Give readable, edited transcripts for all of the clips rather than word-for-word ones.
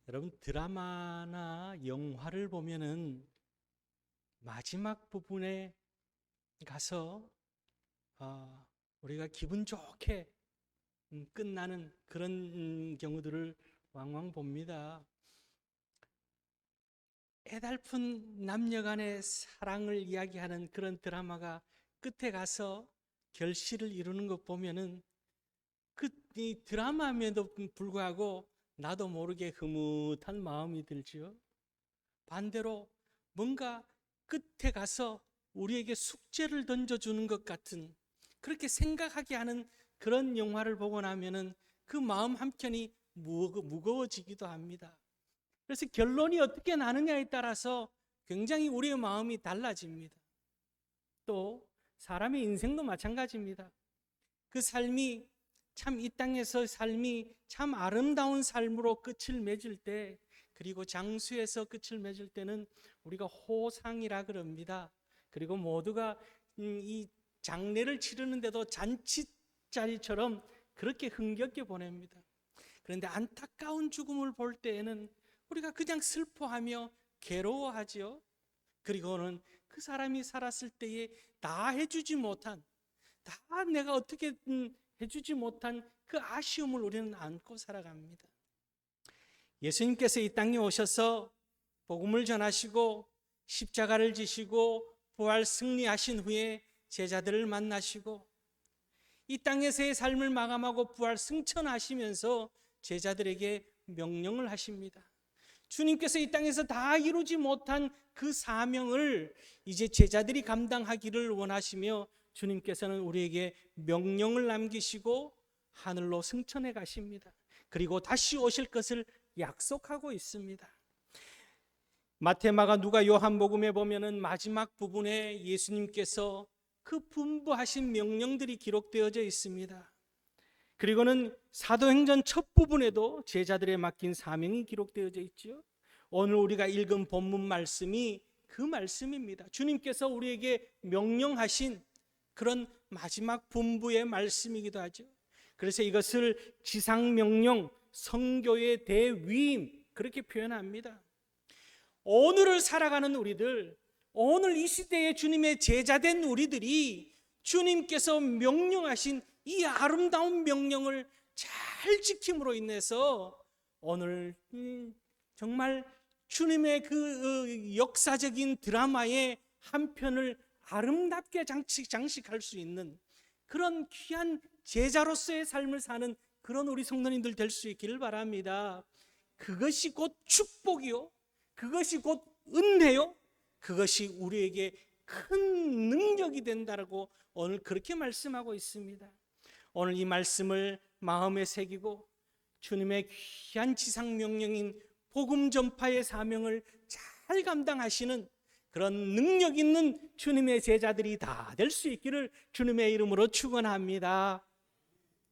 여러분, 드라마나 영화를 보면은 마지막 부분에 가서 우리가 기분 좋게 끝나는 그런 경우들을 왕왕 봅니다. 애달픈 남녀 간의 사랑을 이야기하는 그런 드라마가 끝에 가서 결실을 이루는 것 보면은 이 드라마임에도 불구하고 나도 모르게 흐뭇한 마음이 들지요. 반대로 뭔가 끝에 가서 우리에게 숙제를 던져주는 것 같은, 그렇게 생각하게 하는 그런 영화를 보고 나면은 그 마음 한켠이 무거워지기도 합니다. 그래서 결론이 어떻게 나느냐에 따라서 굉장히 우리의 마음이 달라집니다. 또 사람의 인생도 마찬가지입니다. 그 삶이 참 이 땅에서 삶이 참 아름다운 삶으로 끝을 맺을 때, 그리고 장수에서 끝을 맺을 때는 우리가 호상이라 그럽니다. 그리고 모두가 이 장례를 치르는데도 잔치자리처럼 그렇게 흥겹게 보냅니다. 그런데 안타까운 죽음을 볼 때에는 우리가 그냥 슬퍼하며 괴로워하지요. 그리고는 그 사람이 살았을 때에 다 해주지 못한, 다 내가 어떻게 해주지 못한 그 아쉬움을 우리는 안고 살아갑니다. 예수님께서 이 땅에 오셔서 복음을 전하시고 십자가를 지시고 부활 승리하신 후에 제자들을 만나시고 이 땅에서의 삶을 마감하고 부활 승천하시면서 제자들에게 명령을 하십니다. 주님께서 이 땅에서 다 이루지 못한 그 사명을 이제 제자들이 감당하기를 원하시며 주님께서는 우리에게 명령을 남기시고 하늘로 승천해 가십니다. 그리고 다시 오실 것을 약속하고 있습니다. 마태, 마가, 누가, 요한복음에 보면은 마지막 부분에 예수님께서 그 분부하신 명령들이 기록되어져 있습니다. 그리고는 사도행전 첫 부분에도 제자들에 맡긴 사명이 기록되어져 있죠. 오늘 우리가 읽은 본문 말씀이 그 말씀입니다. 주님께서 우리에게 명령하신 그런 마지막 분부의 말씀이기도 하죠. 그래서 이것을 지상명령, 성교의 대위임, 그렇게 표현합니다. 오늘을 살아가는 우리들, 오늘 이 시대에 주님의 제자된 우리들이 주님께서 명령하신 이 아름다운 명령을 잘 지킴으로 인해서 오늘 정말 주님의 그 역사적인 드라마의 한 편을 아름답게 장식할 수 있는 그런 귀한 제자로서의 삶을 사는 그런 우리 성도님들 될 수 있기를 바랍니다. 그것이 곧 축복이요, 그것이 곧 은혜요, 그것이 우리에게 큰 능력이 된다라고 오늘 그렇게 말씀하고 있습니다. 오늘 이 말씀을 마음에 새기고 주님의 귀한 지상명령인 복음 전파의 사명을 잘 감당하시는 그런 능력 있는 주님의 제자들이 다 될 수 있기를 주님의 이름으로 축원합니다.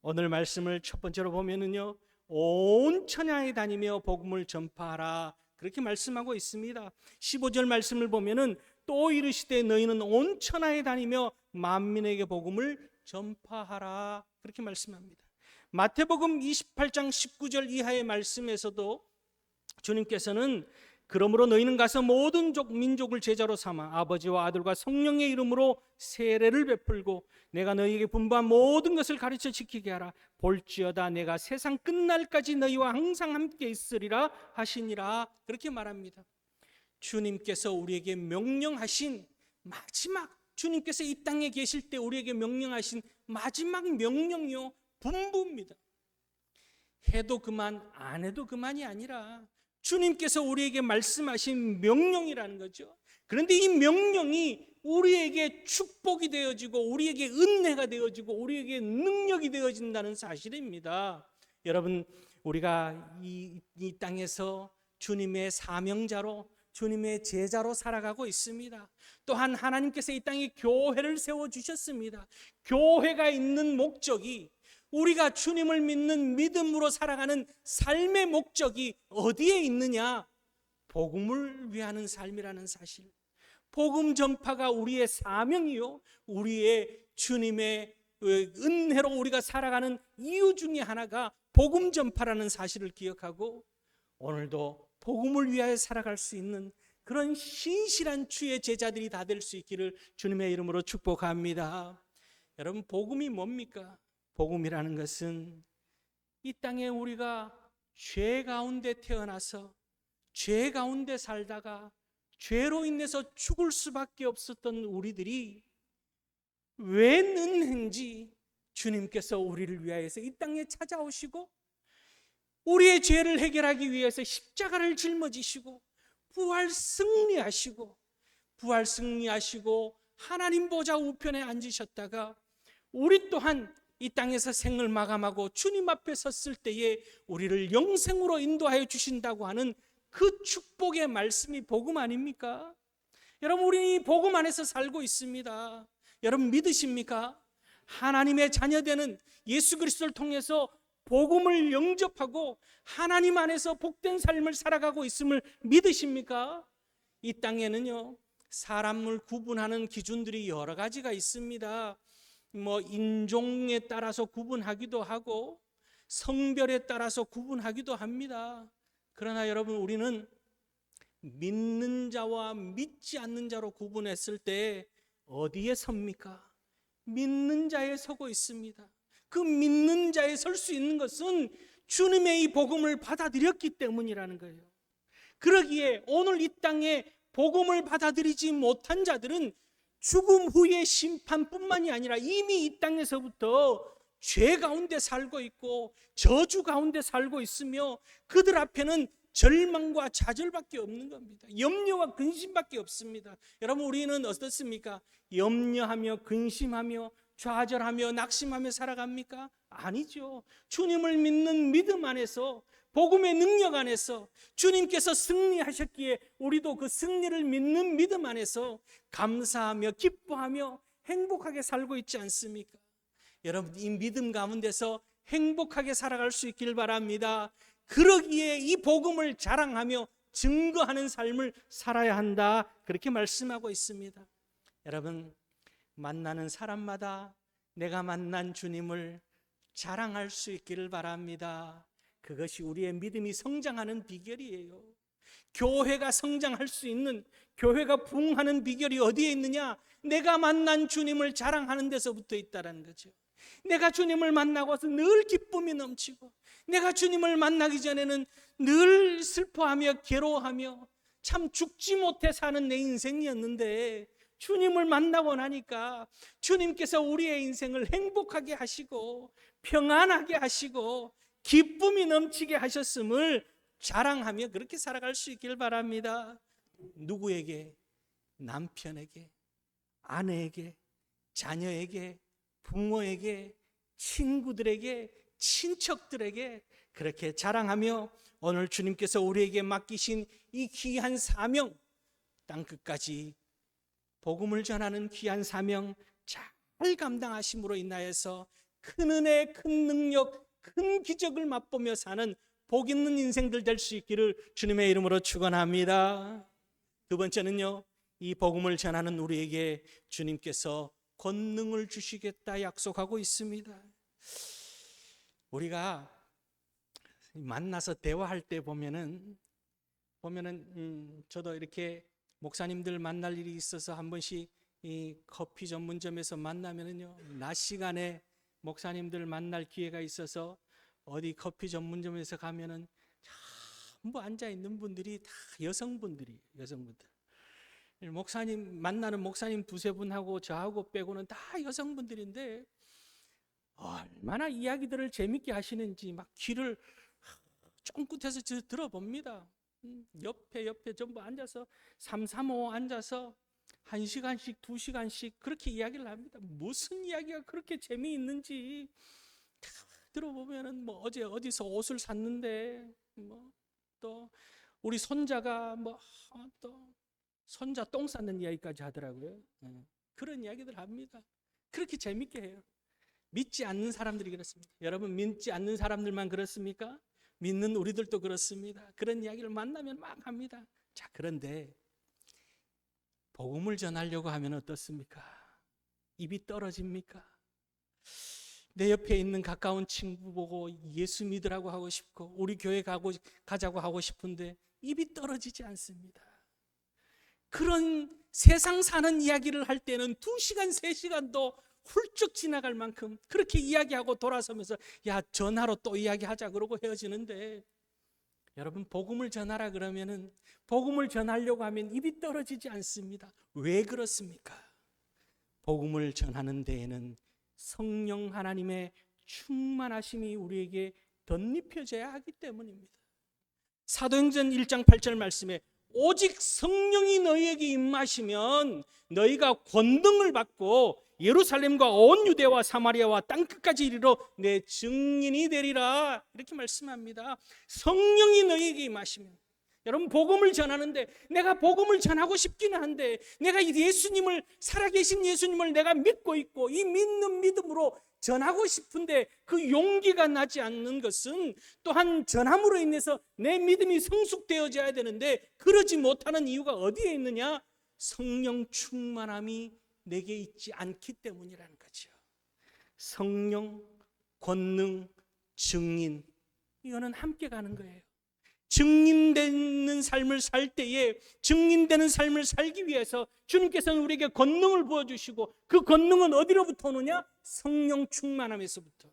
오늘 말씀을 첫 번째로 보면은요, 온 천하에 다니며 복음을 전파하라, 그렇게 말씀하고 있습니다. 15절 말씀을 보면은 또 이르시되 너희는 온 천하에 다니며 만민에게 복음을 전파하라, 그렇게 말씀합니다. 마태복음 28장 19절 이하의 말씀에서도 주님께서는 그러므로 너희는 가서 모든 민족을 제자로 삼아 아버지와 아들과 성령의 이름으로 세례를 베풀고 내가 너희에게 분부한 모든 것을 가르쳐 지키게 하라. 볼지어다 내가 세상 끝날까지 너희와 항상 함께 있으리라 하시니라, 그렇게 말합니다. 주님께서 우리에게 명령하신 마지막, 주님께서 이 땅에 계실 때 우리에게 명령하신 마지막 명령이요, 분부입니다. 해도 그만 안 해도 그만이 아니라 주님께서 우리에게 말씀하신 명령이라는 거죠. 그런데 이 명령이 우리에게 축복이 되어지고 우리에게 은혜가 되어지고 우리에게 능력이 되어진다는 사실입니다. 여러분, 우리가 이 땅에서 주님의 사명자로, 주님의 제자로 살아가고 있습니다. 또한 하나님께서 이 땅에 교회를 세워주셨습니다. 교회가 있는 목적이, 우리가 주님을 믿는 믿음으로 살아가는 삶의 목적이 어디에 있느냐? 복음을 위하는 삶이라는 사실, 복음 전파가 우리의 사명이요, 우리의 주님의 은혜로 우리가 살아가는 이유 중에 하나가 복음 전파라는 사실을 기억하고 오늘도 복음을 위하여 살아갈 수 있는 그런 신실한 주의 제자들이 다 될 수 있기를 주님의 이름으로 축복합니다. 여러분, 복음이 뭡니까? 복음이라는 것은 이 땅에 우리가 죄 가운데 태어나서 죄 가운데 살다가 죄로 인해서 죽을 수밖에 없었던 우리들이 왜 늦는지 주님께서 우리를 위하여서 이 땅에 찾아오시고 우리의 죄를 해결하기 위해서 십자가를 짊어지시고 부활 승리하시고 하나님 보좌 우편에 앉으셨다가 우리 또한 이 땅에서 생을 마감하고 주님 앞에 섰을 때에 우리를 영생으로 인도하여 주신다고 하는 그 축복의 말씀이 복음 아닙니까? 여러분, 우리 이 복음 안에서 살고 있습니다. 여러분, 믿으십니까? 하나님의 자녀되는 예수 그리스도를 통해서 복음을 영접하고 하나님 안에서 복된 삶을 살아가고 있음을 믿으십니까? 이 땅에는요, 사람을 구분하는 기준들이 여러 가지가 있습니다. 인종에 따라서 구분하기도 하고 성별에 따라서 구분하기도 합니다. 그러나 여러분, 우리는 믿는 자와 믿지 않는 자로 구분했을 때 어디에 섭니까? 믿는 자에 서고 있습니다. 그 믿는 자에 설 수 있는 것은 주님의 이 복음을 받아들였기 때문이라는 거예요. 그러기에 오늘 이 땅에 복음을 받아들이지 못한 자들은 죽음 후의 심판뿐만이 아니라 이미 이 땅에서부터 죄 가운데 살고 있고 저주 가운데 살고 있으며 그들 앞에는 절망과 좌절밖에 없는 겁니다. 염려와 근심밖에 없습니다. 여러분, 우리는 어떻습니까? 염려하며 근심하며 좌절하며 낙심하며 살아갑니까? 아니죠. 주님을 믿는 믿음 안에서, 복음의 능력 안에서 주님께서 승리하셨기에 우리도 그 승리를 믿는 믿음 안에서 감사하며 기뻐하며 행복하게 살고 있지 않습니까? 여러분, 이 믿음 가운데서 행복하게 살아갈 수 있길 바랍니다. 그러기에 이 복음을 자랑하며 증거하는 삶을 살아야 한다, 그렇게 말씀하고 있습니다. 여러분, 만나는 사람마다 내가 만난 주님을 자랑할 수 있기를 바랍니다. 그것이 우리의 믿음이 성장하는 비결이에요. 교회가 성장할 수 있는, 교회가 부흥하는 비결이 어디에 있느냐? 내가 만난 주님을 자랑하는 데서부터 있다는 거죠. 내가 주님을 만나고서 늘 기쁨이 넘치고, 내가 주님을 만나기 전에는 늘 슬퍼하며 괴로워하며 참 죽지 못해 사는 내 인생이었는데, 주님을 만나고 나니까 주님께서 우리의 인생을 행복하게 하시고 평안하게 하시고 기쁨이 넘치게 하셨음을 자랑하며 그렇게 살아갈 수 있길 바랍니다. 누구에게? 남편에게, 아내에게, 자녀에게, 부모에게, 친구들에게, 친척들에게 그렇게 자랑하며 오늘 주님께서 우리에게 맡기신 이 귀한 사명, 땅끝까지 복음을 전하는 귀한 사명 잘 감당하심으로 인하여서 큰 은혜, 큰 능력, 큰 기적을 맛보며 사는 복 있는 인생들 될 수 있기를 주님의 이름으로 축원합니다. 두 번째는요, 이 복음을 전하는 우리에게 주님께서 권능을 주시겠다 약속하고 있습니다. 우리가 만나서 대화할 때 보면은 저도 이렇게 목사님들 만날 일이 있어서 한 번씩 이 커피 전문점에서 만나면은요, 낮 시간에 목사님들 만날 기회가 있어서 어디 커피 전문점에서 가면은 전부 앉아 있는 분들이 다 여성분들. 목사님 만나는 목사님 두세 분하고 저하고 빼고는 다 여성분들인데 얼마나 이야기들을 재밌게 하시는지 막 귀를 쫑긋해서 들어봅니다. 옆에 전부 앉아서 335 앉아서 1시간씩 2시간씩 그렇게 이야기를 합니다. 무슨 이야기가 그렇게 재미있는지 들어보면은 어제 어디서 옷을 샀는데 또 우리 손자가 또 손자 똥 쌌는 이야기까지 하더라고요. 그런 이야기들 합니다. 그렇게 재밌게 해요. 믿지 않는 사람들이 그렇습니다. 여러분, 믿지 않는 사람들만 그렇습니까? 믿는 우리들도 그렇습니다. 그런 이야기를 만나면 막 합니다. 자, 그런데 복음을 전하려고 하면 어떻습니까? 입이 떨어집니까? 내 옆에 있는 가까운 친구 보고 예수 믿으라고 하고 싶고 우리 교회 가자고 하고 싶은데 입이 떨어지지 않습니다. 그런 세상 사는 이야기를 할 때는 2시간, 3시간도 훌쩍 지나갈 만큼 그렇게 이야기하고 돌아서면서 야, 전화로 또 이야기하자 그러고 헤어지는데, 여러분, 복음을 전하라 그러면은 복음을 전하려고 하면 입이 떨어지지 않습니다. 왜 그렇습니까? 복음을 전하는 데에는 성령 하나님의 충만하심이 우리에게 덧입혀져야 하기 때문입니다. 사도행전 1장 8절 말씀에 오직 성령이 너희에게 임하시면 너희가 권능을 받고 예루살렘과 온 유대와 사마리아와 땅끝까지 이르러 내 증인이 되리라, 이렇게 말씀합니다. 성령이 너희에게 임하시면, 여러분, 복음을 전하는데 내가 복음을 전하고 싶기는 한데 내가 예수님을, 살아계신 예수님을 내가 믿고 있고 이 믿는 믿음으로 전하고 싶은데 그 용기가 나지 않는 것은 또한 전함으로 인해서 내 믿음이 성숙되어져야 되는데 그러지 못하는 이유가 어디에 있느냐? 성령 충만함이 내게 있지 않기 때문이라는 거죠. 성령, 권능, 증인, 이거는 함께 가는 거예요. 증인되는 삶을 살 때에, 증인되는 삶을 살기 위해서 주님께서는 우리에게 권능을 부어주시고, 그 권능은 어디로부터 오느냐? 성령 충만함에서부터.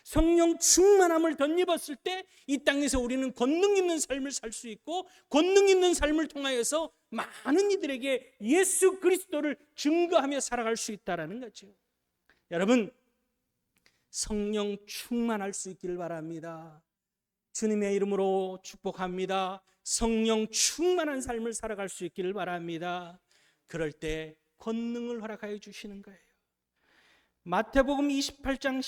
성령 충만함을 덧입었을 때 이 땅에서 우리는 권능 있는 삶을 살 수 있고, 권능 있는 삶을 통하여서 많은 이들에게 예수 그리스도를 증거하며 살아갈 수 있다는 거죠. 여러분, 성령 충만할 수 있기를 바랍니다. 주님의 이름으로 축복합니다. 성령 충만한 삶을 살아갈 수 있기를 바랍니다. 그럴 때 권능을 허락하여 주시는 거예요. 마태복음 28장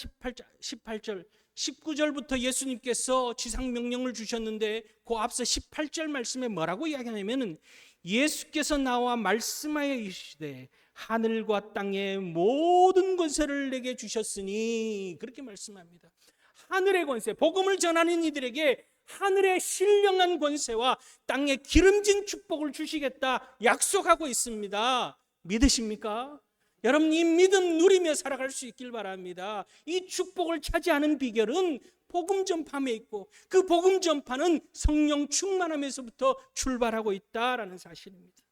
18절 19절부터 예수님께서 지상명령을 주셨는데 그 앞서 18절 말씀에 뭐라고 이야기하냐면, 예수께서 나와 말씀하여 이르시되 하늘과 땅의 모든 권세를 내게 주셨으니, 그렇게 말씀합니다. 하늘의 권세, 복음을 전하는 이들에게 하늘의 신령한 권세와 땅의 기름진 축복을 주시겠다 약속하고 있습니다. 믿으십니까? 여러분, 이 믿음 누리며 살아갈 수 있길 바랍니다. 이 축복을 차지하는 비결은 복음 전파에 있고, 그 복음 전파는 성령 충만함에서부터 출발하고 있다라는 사실입니다.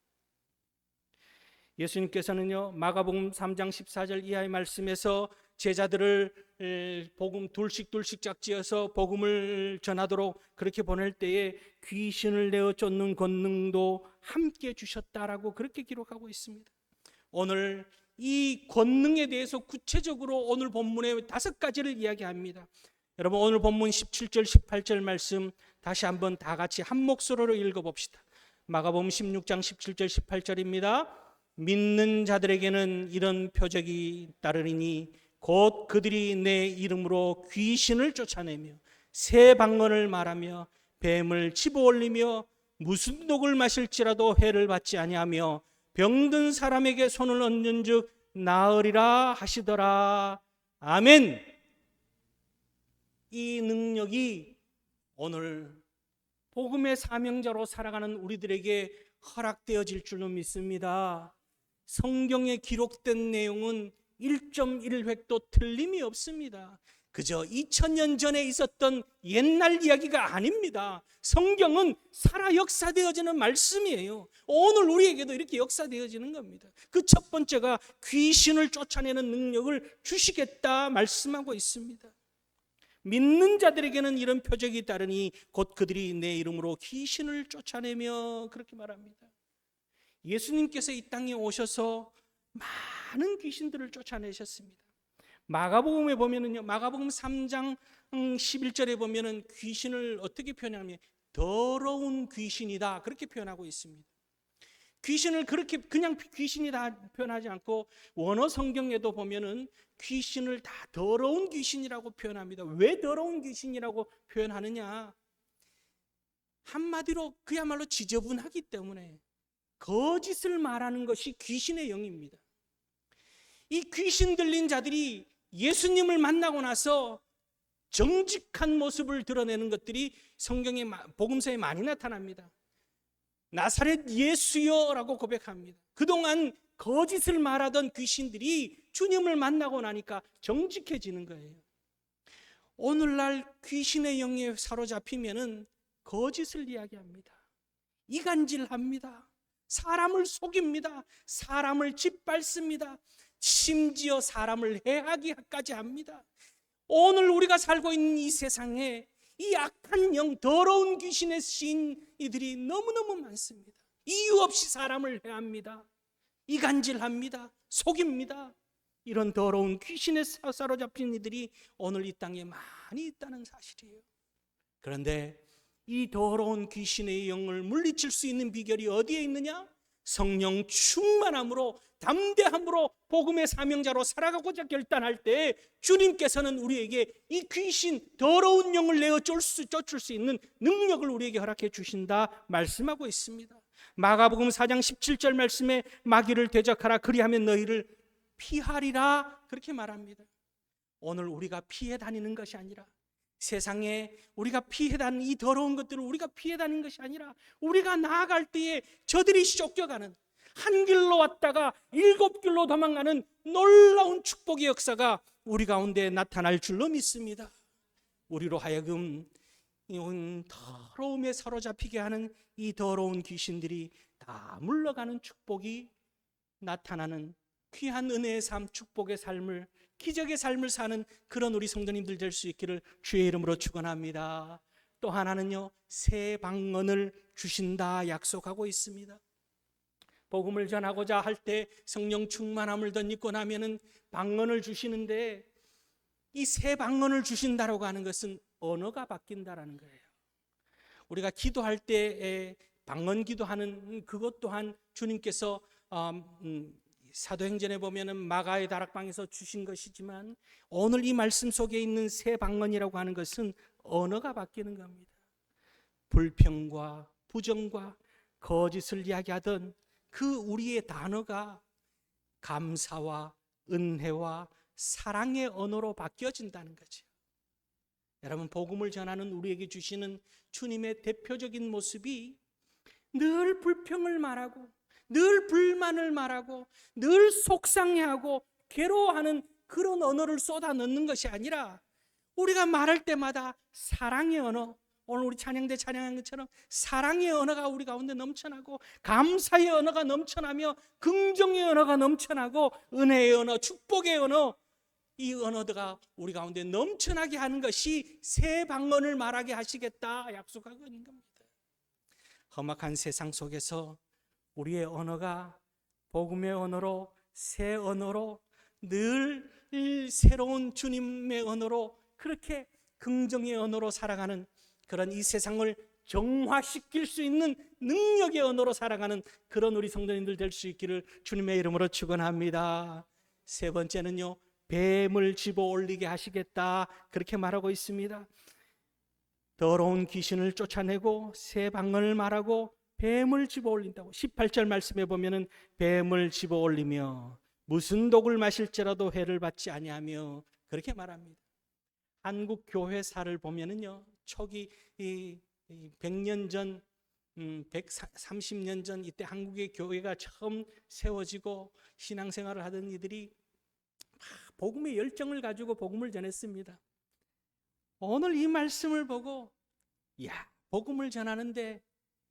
예수님께서는요, 마가복음 3장 14절 이하의 말씀에서 제자들을 복음 둘씩 짝지어서 복음을 전하도록 그렇게 보낼 때에 귀신을 내어 쫓는 권능도 함께 주셨다라고 그렇게 기록하고 있습니다. 오늘 이 권능에 대해서 구체적으로 오늘 본문에 5가지를 이야기합니다. 여러분, 오늘 본문 17절 18절 말씀 다시 한번 다 같이 한 목소리로 읽어봅시다. 마가복음 16장 17절 18절입니다. 믿는 자들에게는 이런 표적이 따르리니 곧 그들이 내 이름으로 귀신을 쫓아내며 새 방언을 말하며 뱀을 집어올리며 무슨 독을 마실지라도 해를 받지 아니하며 병든 사람에게 손을 얹은즉 나으리라 하시더라. 아멘. 이 능력이 오늘 복음의 사명자로 살아가는 우리들에게 허락되어질 줄은 믿습니다. 성경에 기록된 내용은 1.1획도 틀림이 없습니다. 그저 2000년 전에 있었던 옛날 이야기가 아닙니다. 성경은 살아 역사되어지는 말씀이에요. 오늘 우리에게도 이렇게 역사되어지는 겁니다. 그 첫 번째가 귀신을 쫓아내는 능력을 주시겠다 말씀하고 있습니다. 믿는 자들에게는 이런 표적이 따르니 곧 그들이 내 이름으로 귀신을 쫓아내며, 그렇게 말합니다. 예수님께서 이 땅에 오셔서 많은 귀신들을 쫓아내셨습니다. 마가복음에 보면은요, 마가복음 3장 11절에 보면은 귀신을 어떻게 표현하냐면 더러운 귀신이다, 그렇게 표현하고 있습니다. 귀신을 그렇게 그냥 귀신이다 표현하지 않고 원어 성경에도 보면은 귀신을 다 더러운 귀신이라고 표현합니다. 왜 더러운 귀신이라고 표현하느냐? 한마디로 그야말로 지저분하기 때문에 거짓을 말하는 것이 귀신의 영입니다. 이 귀신 들린 자들이 예수님을 만나고 나서 정직한 모습을 드러내는 것들이 성경의 복음서에 많이 나타납니다. 나사렛 예수여라고 고백합니다. 그동안 거짓을 말하던 귀신들이 주님을 만나고 나니까 정직해지는 거예요. 오늘날 귀신의 영에 사로잡히면은 거짓을 이야기합니다. 이간질합니다. 사람을 속입니다. 사람을 짓밟습니다. 심지어 사람을 해하기까지 합니다. 오늘 우리가 살고 있는 이 세상에 이 악한 영, 더러운 귀신의 신 이들이 너무너무 많습니다. 이유 없이 사람을 해합니다. 이간질합니다. 속입니다. 이런 더러운 귀신에 사로잡힌 이들이 오늘 이 땅에 많이 있다는 사실이에요. 그런데 이 더러운 귀신의 영을 물리칠 수 있는 비결이 어디에 있느냐? 성령 충만함으로, 담대함으로 복음의 사명자로 살아가고자 결단할 때 주님께서는 우리에게 이 귀신, 더러운 영을 내어 쫓을 수 있는 능력을 우리에게 허락해 주신다 말씀하고 있습니다. 마가복음 4장 17절 말씀에 마귀를 대적하라, 그리하면 너희를 피하리라, 그렇게 말합니다. 오늘 우리가 피해 다니는 것이 아니라, 세상에 우리가 피해 다니는 이 더러운 것들을 우리가 피해 다니는 것이 아니라, 우리가 나아갈 때에 저들이 쫓겨가는, 한 길로 왔다가 7길로 도망가는 놀라운 축복의 역사가 우리 가운데 나타날 줄로 믿습니다. 우리로 하여금 더러움에 사로잡히게 하는 이 더러운 귀신들이 다 물러가는 축복이 나타나는 귀한 은혜의 삶, 축복의 삶을, 기적의 삶을 사는 그런 우리 성도님들 될 수 있기를 주의 이름으로 축원합니다. 또 하나는요, 새 방언을 주신다 약속하고 있습니다. 복음을 전하고자 할 때 성령 충만함을 덧입고 나면은 방언을 주시는데, 이 새 방언을 주신다라고 하는 것은 언어가 바뀐다라는 거예요. 우리가 기도할 때 방언 기도하는 그것 또한 주님께서 사도행전에 보면은 마가의 다락방에서 주신 것이지만, 오늘 이 말씀 속에 있는 새 방언이라고 하는 것은 언어가 바뀌는 겁니다. 불평과 부정과 거짓을 이야기하던 그 우리의 단어가 감사와 은혜와 사랑의 언어로 바뀌어진다는 거죠. 여러분, 복음을 전하는 우리에게 주시는 주님의 대표적인 모습이 늘 불평을 말하고, 늘 불만을 말하고, 늘 속상해하고 괴로워하는 그런 언어를 쏟아 넣는 것이 아니라, 우리가 말할 때마다 사랑의 언어, 오늘 우리 찬양대 찬양한 것처럼 사랑의 언어가 우리 가운데 넘쳐나고, 감사의 언어가 넘쳐나며, 긍정의 언어가 넘쳐나고, 은혜의 언어, 축복의 언어, 이 언어가 우리 가운데 넘쳐나게 하는 것이 새 방언을 말하게 하시겠다 약속하고 있는 겁니다. 험악한 세상 속에서 우리의 언어가 복음의 언어로, 새 언어로, 늘 새로운 주님의 언어로, 그렇게 긍정의 언어로 살아가는 그런 이 세상을 정화시킬 수 있는 능력의 언어로 살아가는 그런 우리 성도님들 될 수 있기를 주님의 이름으로 축원합니다. 세 번째는요, 뱀을 집어 올리게 하시겠다, 그렇게 말하고 있습니다. 더러운 귀신을 쫓아내고 새 방언을 말하고 뱀을 집어 올린다고. 18절 말씀에 보면은 뱀을 집어 올리며 무슨 독을 마실지라도 해를 받지 아니하며, 그렇게 말합니다. 한국 교회사를 보면은요, 초기 100년 전, 130년 전, 이때 한국의 교회가 처음 세워지고 신앙생활을 하던 이들이 복음의 열정을 가지고 복음을 전했습니다. 오늘 이 말씀을 보고, 복음을 전하는데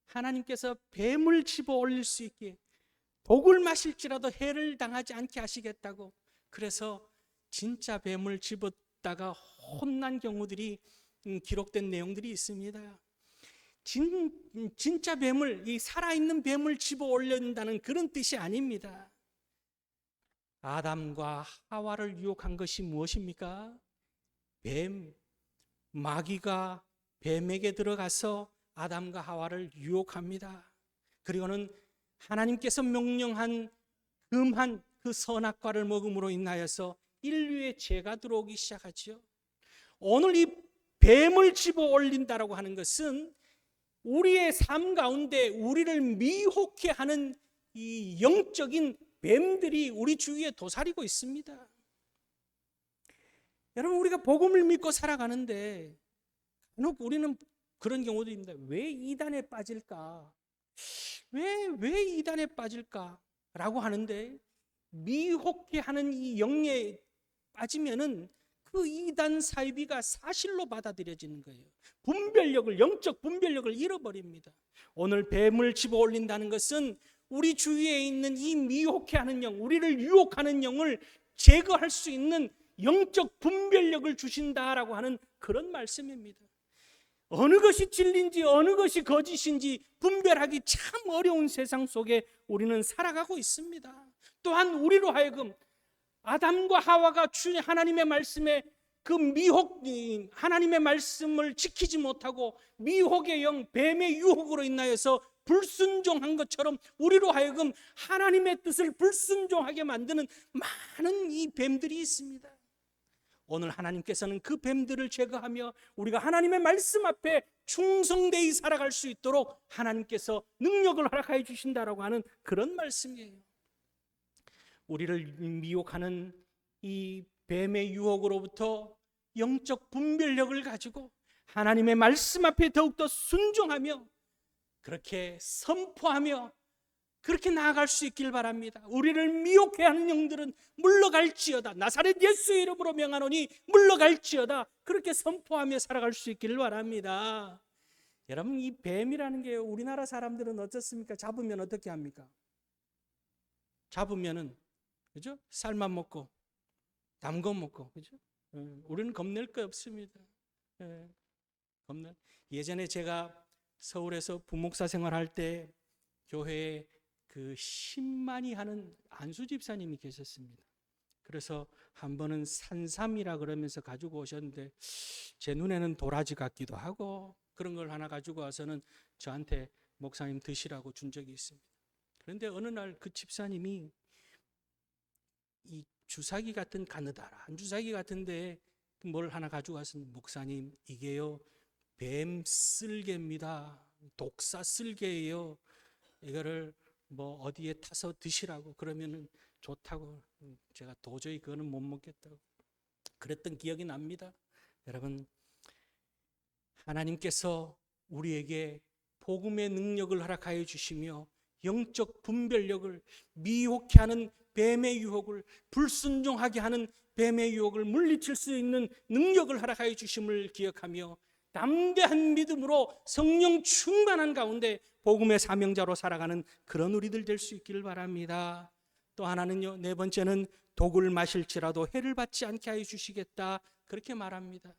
하나님께서 뱀을 집어 올릴 수 있게, 독을 마실지라도 해를 당하지 않게 하시겠다고, 그래서 진짜 뱀을 집었다가 혼난 경우들이 기록된 내용들이 있습니다. 진짜 뱀을, 이 살아있는 뱀을 집어 올린다는 그런 뜻이 아닙니다. 아담과 하와를 유혹한 것이 무엇입니까? 뱀, 마귀가 뱀에게 들어가서 아담과 하와를 유혹합니다. 그리고는 하나님께서 명령한 금한 그 선악과를 먹음으로 인하여서 인류의 죄가 들어오기 시작하죠. 오늘 이 뱀을 집어 올린다라고 하는 것은 우리의 삶 가운데 우리를 미혹해 하는 이 영적인 뱀들이 우리 주위에 도사리고 있습니다. 여러분, 우리가 복음을 믿고 살아가는데 우리는 그런 경우도 있습니다. 왜 이단에 빠질까? 왜 이단에 빠질까? 라고 하는데, 미혹해 하는 이 영에 빠지면은 그 이단 사이비가 사실로 받아들여지는 거예요. 분별력을, 영적 분별력을 잃어버립니다. 오늘 뱀을 집어 올린다는 것은 우리 주위에 있는 이 미혹해하는 영, 우리를 유혹하는 영을 제거할 수 있는 영적 분별력을 주신다라고 하는 그런 말씀입니다. 어느 것이 진리인지 어느 것이 거짓인지 분별하기 참 어려운 세상 속에 우리는 살아가고 있습니다. 또한 우리로 하여금 아담과 하와가 하나님의 말씀에 그 미혹, 하나님의 말씀을 지키지 못하고 미혹의 영, 뱀의 유혹으로 인하여서 불순종한 것처럼 우리로 하여금 하나님의 뜻을 불순종하게 만드는 많은 이 뱀들이 있습니다. 오늘 하나님께서는 그 뱀들을 제거하며 우리가 하나님의 말씀 앞에 충성되이 살아갈 수 있도록 하나님께서 능력을 허락하여 주신다라고 하는 그런 말씀이에요. 우리를 미혹하는 이 뱀의 유혹으로부터 영적 분별력을 가지고 하나님의 말씀 앞에 더욱더 순종하며 그렇게 선포하며 그렇게 나아갈 수 있길 바랍니다. 우리를 미혹해하는 영들은 물러갈지어다. 나사렛 예수의 이름으로 명하노니 물러갈지어다. 그렇게 선포하며 살아갈 수 있기를 바랍니다. 여러분, 이 뱀이라는 게 우리나라 사람들은 어떻습니까? 잡으면 어떻게 합니까? 잡으면은 그죠? 쌀만 먹고 담궈 먹고 그죠? 우리는 겁낼 거 없습니다. 예전에 제가 서울에서 부목사 생활할 때 교회에 그 10만이 하는 안수 집사님이 계셨습니다. 그래서 한 번은 산삼이라 그러면서 가지고 오셨는데 제 눈에는 도라지 같기도 하고 그런 걸 하나 가지고 와서는 저한테 목사님 드시라고 준 적이 있습니다. 그런데 어느 날 그 집사님이 이 주사기 같은 가느다란 주사기 같은데 뭘 하나 가지고 왔습니다. 목사님, 이게요 뱀 쓸개입니다. 독사 쓸개예요. 이거를 뭐 어디에 타서 드시라고 그러면은 좋다고. 제가 도저히 그거는 못 먹겠다고 그랬던 기억이 납니다. 여러분, 하나님께서 우리에게 복음의 능력을 허락하여 주시며 영적 분별력을, 미혹해 하는 뱀의 유혹을, 불순종하게 하는 뱀의 유혹을 물리칠 수 있는 능력을 허락하여 주심을 기억하며 담대한 믿음으로 성령 충만한 가운데 복음의 사명자로 살아가는 그런 우리들 될 수 있기를 바랍니다. 또 하나는요, 네 번째는 독을 마실지라도 해를 받지 않게 하여 주시겠다, 그렇게 말합니다.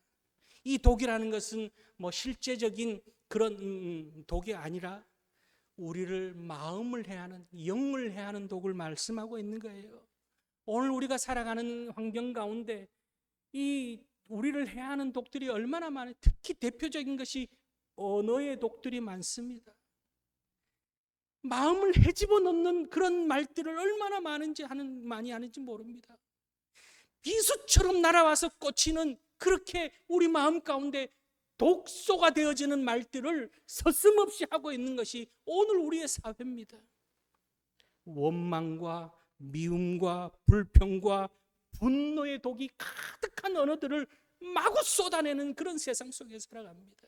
이 독이라는 것은 뭐 실제적인 그런 독이 아니라 우리를 마음을 해하는, 영을 해하는 독을 말씀하고 있는 거예요. 오늘 우리가 살아가는 환경 가운데 이 우리를 해하는 독들이 얼마나 많아요. 특히 대표적인 것이 언어의 독들이 많습니다. 마음을 헤집어 놓는 그런 말들을 얼마나 많이 하는지 모릅니다. 비수처럼 날아와서 꽂히는, 그렇게 우리 마음 가운데 독소가 되어지는 말들을 서슴없이 하고 있는 것이 오늘 우리의 사회입니다. 원망과 미움과 불평과 분노의 독이 가득한 언어들을 마구 쏟아내는 그런 세상 속에 살아갑니다.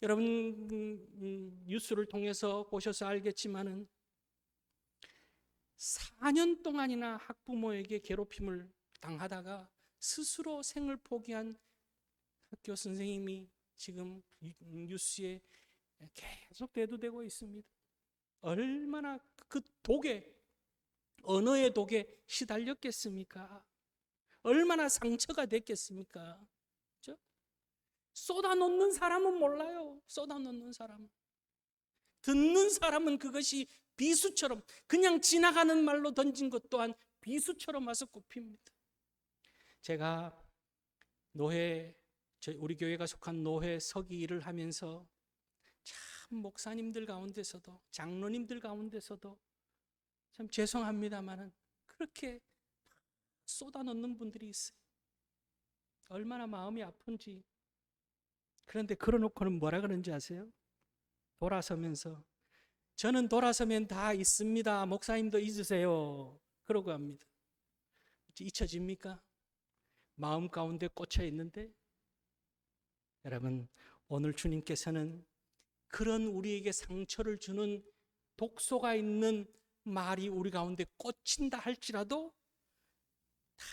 여러분, 뉴스를 통해서 보셔서 알겠지만은 4년 동안이나 학부모에게 괴롭힘을 당하다가 스스로 생을 포기한 학교 선생님이 지금 뉴스에 계속 대두되고 있습니다. 얼마나 그 독에, 언어의 독에 시달렸겠습니까? 얼마나 상처가 됐겠습니까? 그렇죠? 쏟아놓는 사람은 몰라요. 쏟아놓는 사람은. 듣는 사람은 그것이 비수처럼, 그냥 지나가는 말로 던진 것 또한 비수처럼 와서 꼽힙니다. 제가 우리 교회가 속한 노회 서기 일을 하면서 참 목사님들 가운데서도, 장로님들 가운데서도 참 죄송합니다만은 그렇게 쏟아놓는 분들이 있어요. 얼마나 마음이 아픈지. 그런데 그러놓고는 뭐라 그러는지 아세요? 돌아서면서 저는 돌아서면 다 있습니다. 목사님도 잊으세요. 그러고 합니다. 잊혀집니까? 마음 가운데 꽂혀 있는데. 여러분, 오늘 주님께서는 그런 우리에게 상처를 주는 독소가 있는 말이 우리 가운데 꽂힌다 할지라도 다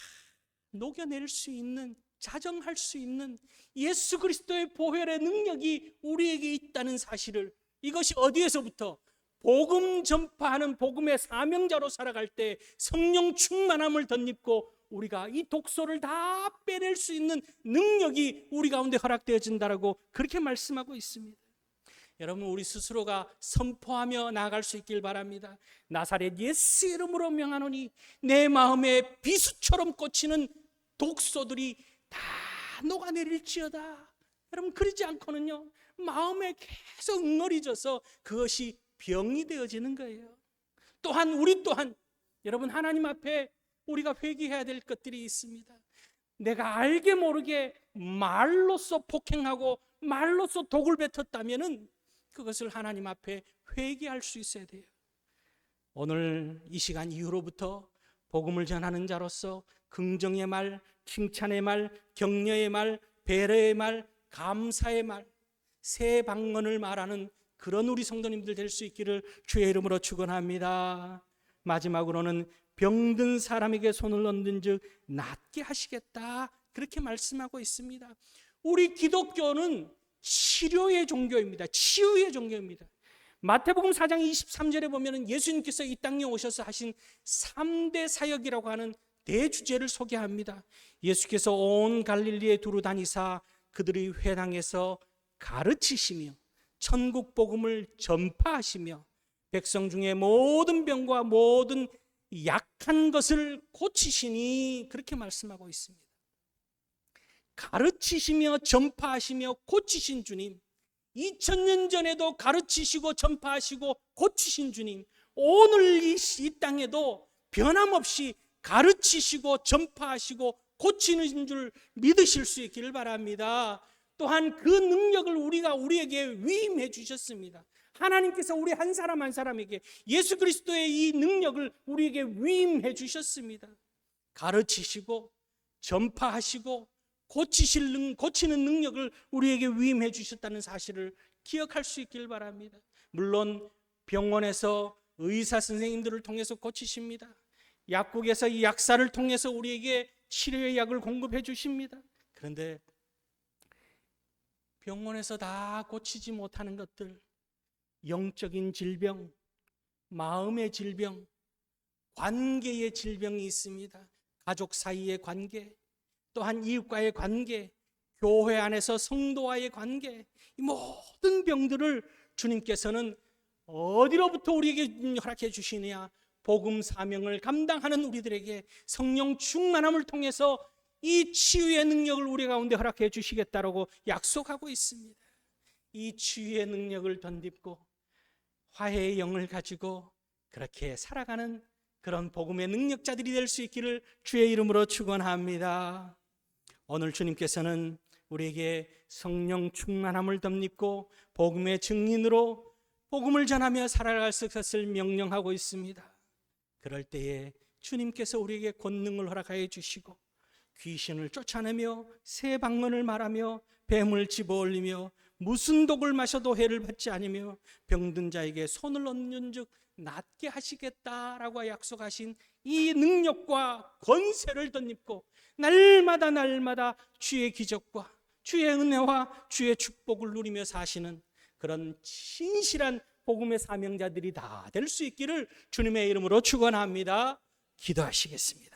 녹여낼 수 있는, 자정할 수 있는 예수 그리스도의 보혈의 능력이 우리에게 있다는 사실을, 이것이 어디에서부터? 복음 전파하는 복음의 사명자로 살아갈 때 성령 충만함을 덧입고 우리가 이 독소를 다 빼낼 수 있는 능력이 우리 가운데 허락되어진다라고 그렇게 말씀하고 있습니다. 여러분, 우리 스스로가 선포하며 나아갈 수 있길 바랍니다. 나사렛 예수 이름으로 명하노니 내 마음에 비수처럼 꽂히는 독소들이 다 녹아내릴지어다. 여러분, 그러지 않고는요, 마음에 계속 응어리져서 그것이 병이 되어지는 거예요. 또한 우리 또한 여러분, 하나님 앞에 우리가 회개해야 될 것들이 있습니다. 내가 알게 모르게 말로써 폭행하고 말로써 독을 뱉었다면은 그것을 하나님 앞에 회개할 수 있어야 돼요. 오늘 이 시간 이후로부터 복음을 전하는 자로서 긍정의 말, 칭찬의 말, 격려의 말, 배려의 말, 감사의 말, 새 방언을 말하는 그런 우리 성도님들 될 수 있기를 주의 이름으로 축원합니다. 마지막으로는 병든 사람에게 손을 얹은 즉 낫게 하시겠다, 그렇게 말씀하고 있습니다. 우리 기독교는 치료의 종교입니다. 치유의 종교입니다. 마태복음 4장 23절에 보면 예수님께서 이 땅에 오셔서 하신 3대 사역이라고 하는 대주제를 소개합니다. 예수께서 온 갈릴리에 두루 다니사 그들의 회당에서 가르치시며 천국 복음을 전파하시며 백성 중에 모든 병과 모든 약한 것을 고치시니, 그렇게 말씀하고 있습니다. 가르치시며 전파하시며 고치신 주님, 2000년 전에도 가르치시고 전파하시고 고치신 주님, 오늘 이 땅에도 변함없이 가르치시고 전파하시고 고치는 줄 믿으실 수 있기를 바랍니다. 또한 그 능력을 우리에게 위임해 주셨습니다. 하나님께서 우리 한 사람 한 사람에게 예수 그리스도의 이 능력을 우리에게 위임해 주셨습니다. 가르치시고 전파하시고 고치는 능력을 우리에게 위임해 주셨다는 사실을 기억할 수 있길 바랍니다. 물론 병원에서 의사 선생님들을 통해서 고치십니다. 약국에서 이 약사를 통해서 우리에게 치료의 약을 공급해 주십니다. 그런데 병원에서 다 고치지 못하는 것들, 영적인 질병, 마음의 질병, 관계의 질병이 있습니다. 가족 사이의 관계, 또한 이웃과의 관계, 교회 안에서 성도와의 관계, 이 모든 병들을 주님께서는 어디로부터 우리에게 허락해 주시느냐? 복음 사명을 감당하는 우리들에게 성령 충만함을 통해서 이 치유의 능력을 우리 가운데 허락해 주시겠다라고 약속하고 있습니다. 이 치유의 능력을 덧입고 화해의 영을 가지고 그렇게 살아가는 그런 복음의 능력자들이 될 수 있기를 주의 이름으로 축원합니다. 오늘 주님께서는 우리에게 성령 충만함을 덧입고 복음의 증인으로 복음을 전하며 살아갈 것을 명령하고 있습니다. 그럴 때에 주님께서 우리에게 권능을 허락하여 주시고 귀신을 쫓아내며 새 방언을 말하며 뱀을 집어올리며 무슨 독을 마셔도 해를 받지 않으며 병든 자에게 손을 얹는 즉 낫게 하시겠다라고 약속하신 이 능력과 권세를 덧입고 날마다 주의 기적과 주의 은혜와 주의 축복을 누리며 사시는 그런 진실한 복음의 사명자들이 다 될 수 있기를 주님의 이름으로 축원합니다. 기도하시겠습니다.